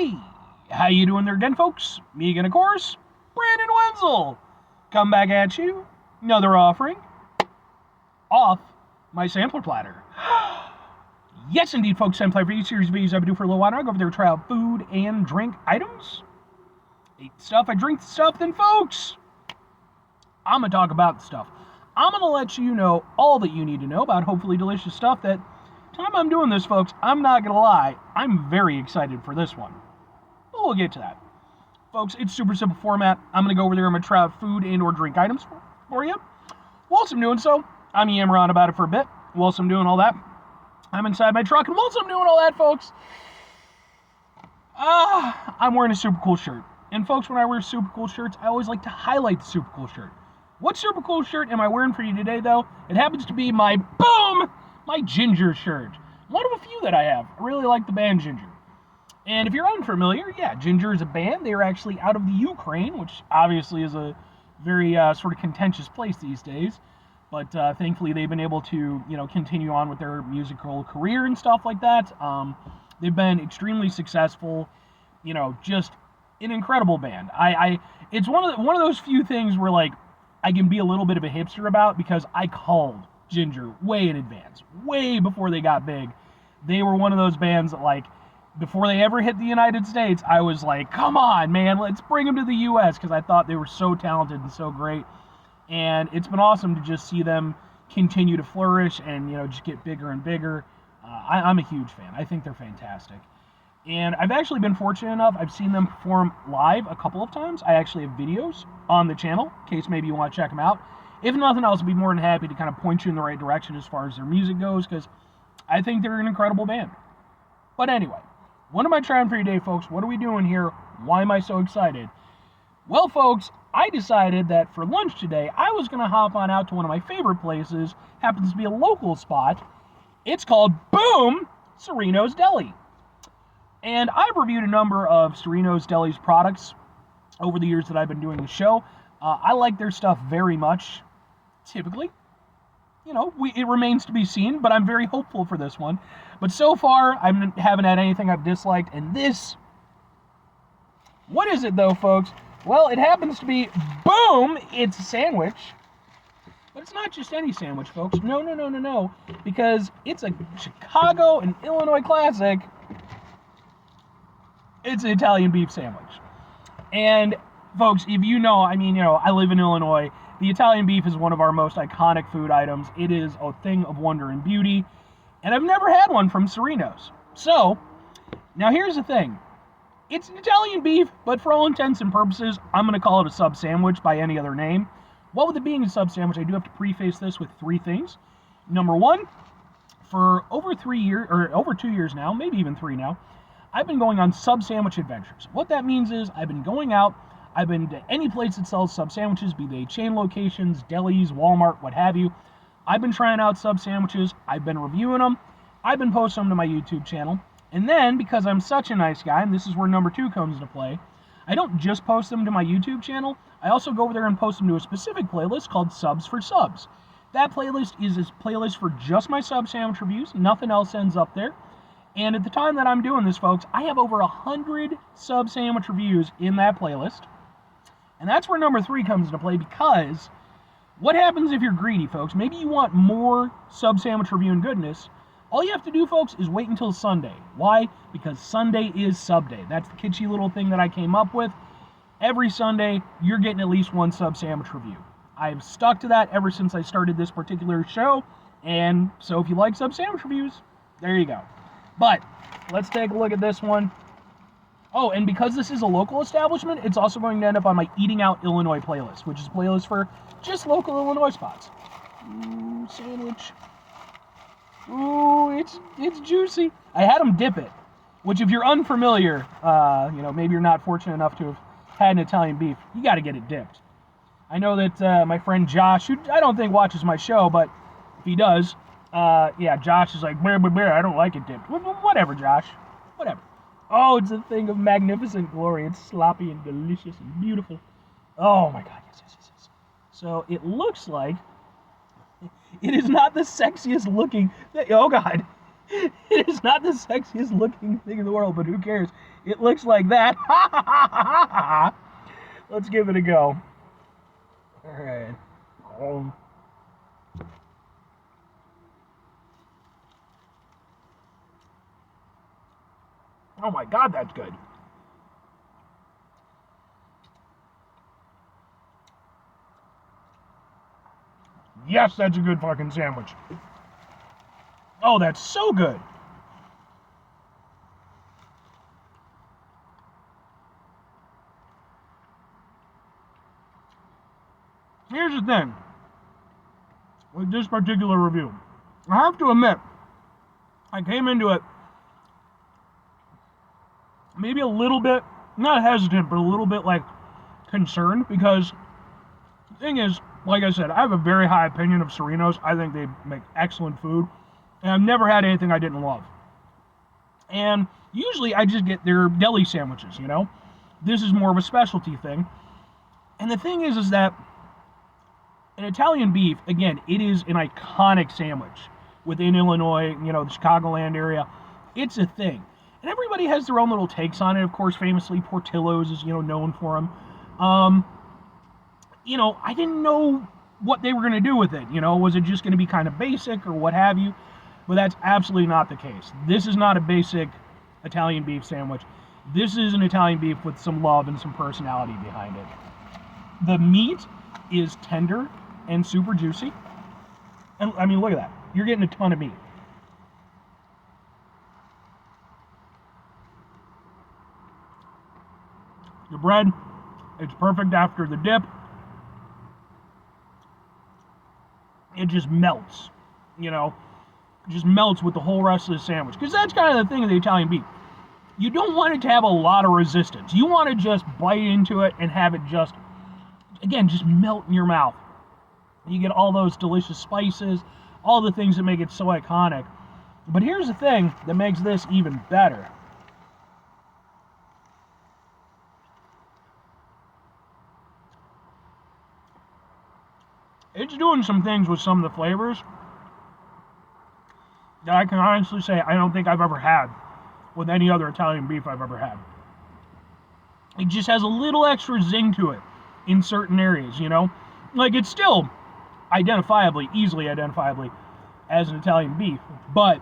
Hey, how you doing there again, folks? Me again, of course, Brandon Wenzel. Come back at you, another offering off my sampler platter. Yes, indeed, folks, sampler for each series of videos I do for a little while. I go over there to try out food and drink items. Eat stuff, I drink stuff, then, folks, I'm going to talk about the stuff. I'm going to let you know all that you need to know about hopefully delicious stuff. That time I'm doing this, folks, I'm not going to lie, I'm very excited for this one. But we'll get to that. Folks, it's super simple format. I'm going to go over there, I'm going to try out food and or drink items for you. Whilst I'm doing so, I'm yammering on about it for a bit. Whilst I'm doing all that, I'm inside my truck, and whilst I'm doing all that, folks, I'm wearing a super cool shirt. And folks, when I wear super cool shirts, I always like to highlight the super cool shirt. What super cool shirt am I wearing for you today, though? It happens to be my Ginger shirt. One of a few that I have. I really like the band Ginger. And if you're unfamiliar, yeah, Ginger is a band. They are actually out of the Ukraine, which obviously is a very sort of contentious place these days. But thankfully, they've been able to, continue on with their musical career and stuff like that. They've been extremely successful. Just an incredible band. It's one of those few things where I can be a little bit of a hipster about, because I called Ginger way in advance, way before they got big. They were one of those bands that, before they ever hit the United States, I was like, come on, man, let's bring them to the U.S., because I thought they were so talented and so great. And it's been awesome to just see them continue to flourish and, just get bigger and bigger. I'm a huge fan. I think they're fantastic. And I've actually been fortunate enough, I've seen them perform live a couple of times. I actually have videos on the channel, in case maybe you want to check them out. If nothing else, I'd be more than happy to kind of point you in the right direction as far as their music goes, because I think they're an incredible band. But anyway, what am I trying for you today, folks? What are we doing here? Why am I so excited? Well, folks, I decided that for lunch today, I was going to hop on out to one of my favorite places. Happens to be a local spot. It's called, boom, Serino's Deli. And I've reviewed a number of Serino's Deli's products over the years that I've been doing the show. I like their stuff very much, typically. It remains to be seen, but I'm very hopeful for this one. But so far, I haven't had anything I've disliked. And this, what is it though, folks? Well, it happens to be, boom, it's a sandwich. But it's not just any sandwich, folks. No. Because it's a Chicago and Illinois classic. It's an Italian beef sandwich. And, folks, if you know, I live in Illinois. The Italian beef is one of our most iconic food items. It is a thing of wonder and beauty. And I've never had one from Serino's. So, now here's the thing. It's an Italian beef, but for all intents and purposes, I'm going to call it a sub sandwich by any other name. What with it being a sub sandwich, I do have to preface this with three things. Number one, for over 2 years now, maybe even 3 now, I've been going on sub sandwich adventures. What that means is I've been going out, I've been to any place that sells sub sandwiches, be they chain locations, delis, Walmart, what have you. I've been trying out sub sandwiches, I've been reviewing them, I've been posting them to my YouTube channel. And then, because I'm such a nice guy, and this is where number 2 comes into play, I don't just post them to my YouTube channel, I also go over there and post them to a specific playlist called Subs for Subs. That playlist is a playlist for just my sub sandwich reviews, nothing else ends up there. And at the time that I'm doing this, folks, I have over 100 sub sandwich reviews in that playlist. And that's where number 3 comes into play, because what happens if you're greedy, folks? Maybe you want more sub sandwich review and goodness. All you have to do, folks, is wait until Sunday. Why? Because Sunday is sub day. That's the kitschy little thing that I came up with. Every Sunday, you're getting at least one sub sandwich review. I've stuck to that ever since I started this particular show. And so if you like sub sandwich reviews, there you go. But let's take a look at this one. Oh, and because this is a local establishment, it's also going to end up on my Eating Out Illinois playlist, which is a playlist for just local Illinois spots. Ooh, sandwich. Ooh, it's juicy. I had them dip it, which if you're unfamiliar, maybe you're not fortunate enough to have had an Italian beef, you got to get it dipped. I know that my friend Josh, who I don't think watches my show, but if he does, Josh is like, I don't like it dipped. Whatever, Josh. Whatever. Oh, it's a thing of magnificent glory. It's sloppy and delicious and beautiful. Oh my God, yes. So it looks like it is not the sexiest looking. Oh God, It is not the sexiest looking thing in the world, but who cares? It looks like that. Let's give it a go. All right. Oh my God, that's good. Yes, that's a good fucking sandwich. Oh, that's so good. Here's the thing with this particular review. I have to admit, I came into it maybe a little bit, not hesitant, but a little bit like concerned, because the thing is, like I said, I have a very high opinion of Serino's. I think they make excellent food, and I've never had anything I didn't love. And usually I just get their deli sandwiches, you know? This is more of a specialty thing. And the thing is that an Italian beef, again, it is an iconic sandwich within Illinois, you know, the Chicagoland area. It's a thing. And everybody has their own little takes on it. Of course, famously, Portillo's is, you know, known for them. You know, I didn't know what they were going to do with it. You know, was it just going to be kind of basic or what have you? But that's absolutely not the case. This is not a basic Italian beef sandwich. This is an Italian beef with some love and some personality behind it. The meat is tender and super juicy. And I mean, look at that. You're getting a ton of meat. The bread, it's perfect after the dip. It just melts, you know, just melts with the whole rest of the sandwich. Because that's kind of the thing of the Italian beef. You don't want it to have a lot of resistance. You want to just bite into it and have it just, again, just melt in your mouth. You get all those delicious spices, all the things that make it so iconic. But here's the thing that makes this even better. It's doing some things with some of the flavors that I can honestly say I don't think I've ever had with any other Italian beef I've ever had. It just has a little extra zing to it in certain areas, you know? Like, it's still easily identifiably as an Italian beef, but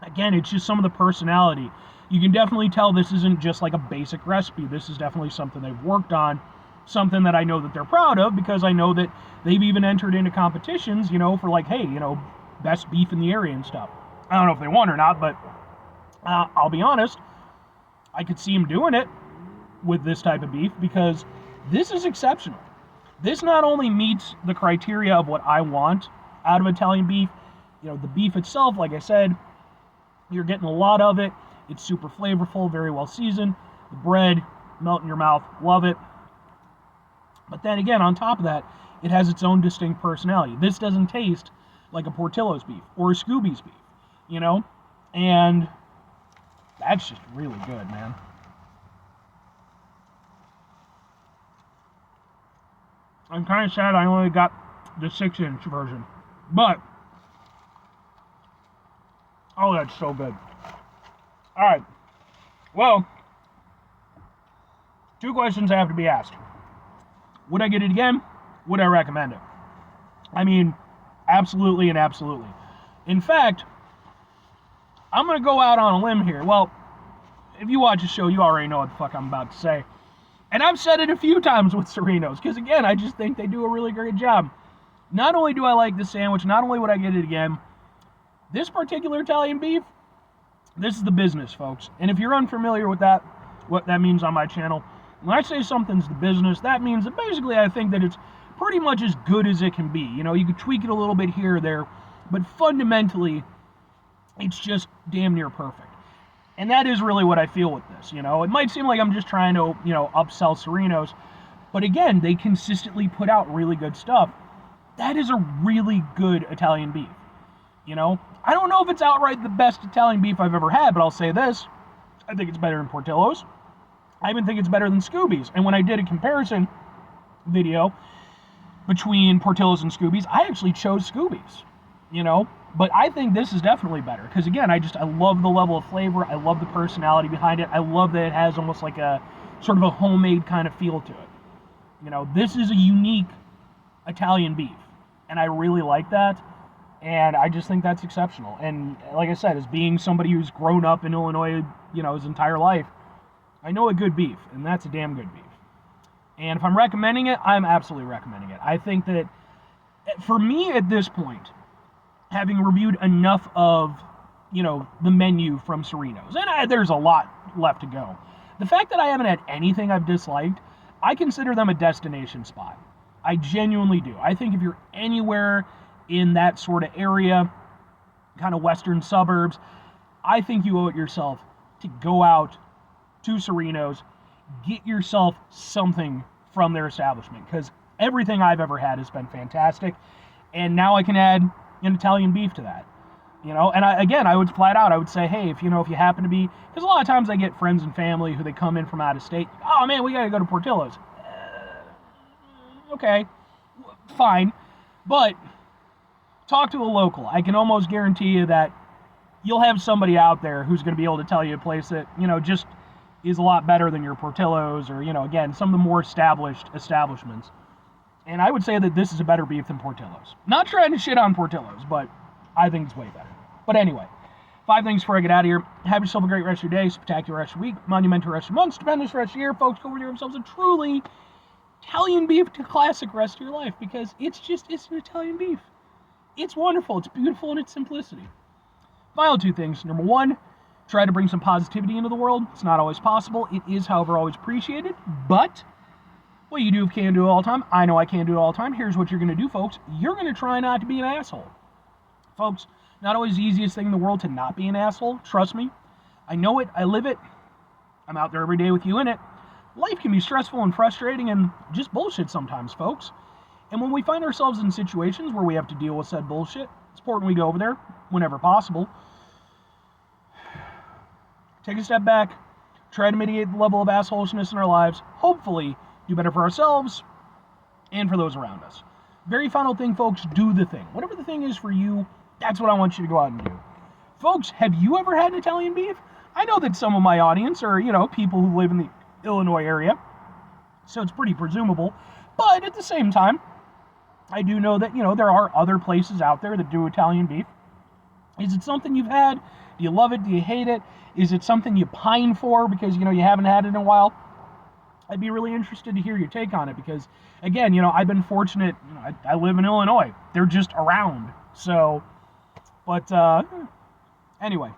again, it's just some of the personality. You can definitely tell this isn't just like a basic recipe. This is definitely something they've worked on, something that I know that they're proud of, because I know that they've even entered into competitions, you know, for like, hey, you know, best beef in the area and stuff. I don't know if they won or not, but I'll be honest, I could see them doing it with this type of beef, because this is exceptional. This not only meets the criteria of what I want out of Italian beef, you know, the beef itself, like I said, you're getting a lot of it. It's super flavorful, very well seasoned. The bread, melt in your mouth, love it. But then again, on top of that, it has its own distinct personality. This doesn't taste like a Portillo's beef or a SUBday's beef, you know? And that's just really good, man. I'm kind of sad I only got the 6-inch version. But, oh, that's so good. Alright. Well, 2 questions have to be asked. Would I get it again? Would I recommend it? I mean, absolutely and absolutely. In fact, I'm going to go out on a limb here. Well, if you watch the show, you already know what the fuck I'm about to say. And I've said it a few times with Serino's, because again, I just think they do a really great job. Not only do I like the sandwich, not only would I get it again, this particular Italian beef, this is the business, folks. And if you're unfamiliar with that, what that means on my channel, when I say something's the business, that means that basically I think that it's pretty much as good as it can be. You know, you could tweak it a little bit here or there, but fundamentally, it's just damn near perfect. And that is really what I feel with this, you know. It might seem like I'm just trying to, you know, upsell Serino's, but again, they consistently put out really good stuff. That is a really good Italian beef, you know. I don't know if it's outright the best Italian beef I've ever had, but I'll say this. I think it's better than Portillo's. I even think it's better than SUBday's. And when I did a comparison video between Portillo's and SUBday's, I actually chose SUBday's, you know. But I think this is definitely better because, again, I love the level of flavor. I love the personality behind it. I love that it has almost like a sort of a homemade kind of feel to it. You know, this is a unique Italian beef, and I really like that. And I just think that's exceptional. And like I said, as being somebody who's grown up in Illinois, you know, his entire life, I know a good beef, and that's a damn good beef. And if I'm recommending it, I'm absolutely recommending it. I think that, for me at this point, having reviewed enough of, you know, the menu from Serino's, and there's a lot left to go. The fact that I haven't had anything I've disliked, I consider them a destination spot. I genuinely do. I think if you're anywhere in that sort of area, kind of western suburbs, I think you owe it yourself to go out to Serino's, get yourself something from their establishment, because everything I've ever had has been fantastic, and now I can add an Italian beef to that. You know, and I would flat out, I would say, hey, if you happen to be, because a lot of times I get friends and family who they come in from out of state, oh man, we gotta go to Portillo's. Okay, fine, but talk to a local. I can almost guarantee you that you'll have somebody out there who's going to be able to tell you a place that, you know, just is a lot better than your Portillo's or, you know, again, some of the more established establishments. And I would say that this is a better beef than Portillo's. Not trying to shit on Portillo's, but I think it's way better. But anyway, 5 things before I get out of here. Have yourself a great rest of your day, spectacular rest of your week, monumental rest of your month, stupendous rest of your year. Folks, go over to themselves a truly Italian beef to classic rest of your life, because it's an Italian beef. It's wonderful, it's beautiful in its simplicity. Final 2 things. Number 1, try to bring some positivity into the world. It's not always possible. It is, however, always appreciated. But what you do can do it all the time. I know I can't do it all the time. Here's what you're going to do, folks. You're going to try not to be an asshole. Folks, not always the easiest thing in the world to not be an asshole. Trust me. I know it. I live it. I'm out there every day with you in it. Life can be stressful and frustrating and just bullshit sometimes, folks. And when we find ourselves in situations where we have to deal with said bullshit, it's important we go over there whenever possible. Take a step back, try to mitigate the level of assholishness in our lives, hopefully do better for ourselves and for those around us. Very final thing, folks, do the thing. Whatever the thing is for you, that's what I want you to go out and do. Folks, have you ever had an Italian beef? I know that some of my audience are, you know, people who live in the Illinois area, so it's pretty presumable. But at the same time, I do know that, you know, there are other places out there that do Italian beef. Is it something you've had? Do you love it? Do you hate it? Is it something you pine for because, you know, you haven't had it in a while? I'd be really interested to hear your take on it because, again, you know, I've been fortunate. You know, I live in Illinois. They're just around. So, but anyway.